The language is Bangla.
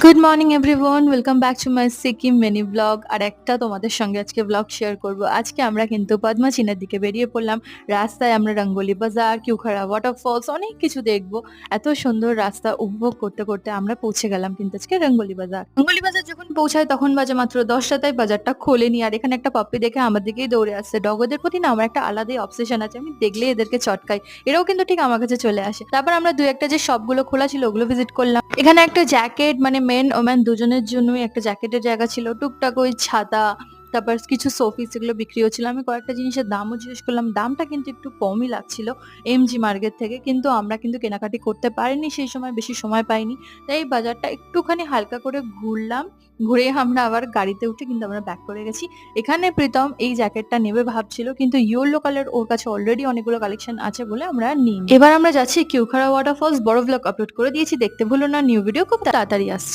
Good morning everyone, welcome back to my Sikkim mini blog. আর একটা তোমাদের সঙ্গে আজকে ব্লগ শেয়ার করব। আজকে আমরা কিন্তু পদ্মাচিনের দিকে বেরিয়ে পড়লাম। রাস্তায় আমরা রঙ্গোলি বাজার, কিউখাড়া ওয়াটারফলস অনেক কিছু দেখবো। এত সুন্দর রাস্তা উপভোগ করতে করতে আমরা পৌঁছে গেলাম কিন্তু আজকে রঙ্গোলি বাজার। রঙ্গোলি বাজার যখন পৌঁছায় তখন বাজে মাত্র 10টা, তাই বাজারটা খোলেনি। আর এখানে একটা পাপ্পি দেখে আমার দিকেই দৌড়ে আসছে। ডগদের প্রতি না আমার একটা আলাদাই অবসেশন আছে, আমি দেখলেই এদেরকে চটকাই। এরাও কিন্তু ঠিক আমার কাছে চলে আসে। তারপর আমরা দু একটা যে শপগুলো খোলা ছিল ওগুলো ভিজিট করলাম। এখানে একটা জ্যাকেট, মানে মেন ওম্যান দুজনের জন্যই একটা জ্যাকেটের জায়গা ছিল। টুকটাক ওই ছাতা, তারপর কিছু শোপিস এগুলো বিক্রি হচ্ছিল। আমি কয়েকটা জিনিসের দামও জিজ্ঞেস করলাম, দামটা কিন্তু একটু কমই লাগছিল এমজি মার্কেট থেকে। কিন্তু আমরা কিন্তু কেনাকাটি করতে পারিনি সেই সময়, বেশি সময় পাইনি। তাই এই বাজারটা একটুখানি হালকা করে ঘুরলাম। ঘুরে আমরা আবার গাড়িতে উঠে কিন্তু আমরা ব্যাক করে গেছি। এখানে প্রীতম এই জ্যাকেটটা নেবে ভাবছিল, কিন্তু ইয়েলো কালার ওর কাছে অলরেডি অনেকগুলো কালেকশন আছে বলে আমরা নিই। এবার আমরা যাচ্ছি কিউখাড়া ওয়াটারফলস। বড় ব্লগ আপলোড করে দিয়েছি, দেখতে ভুলো না। নিউ ভিডিও খুব তাড়াতাড়ি আসছে।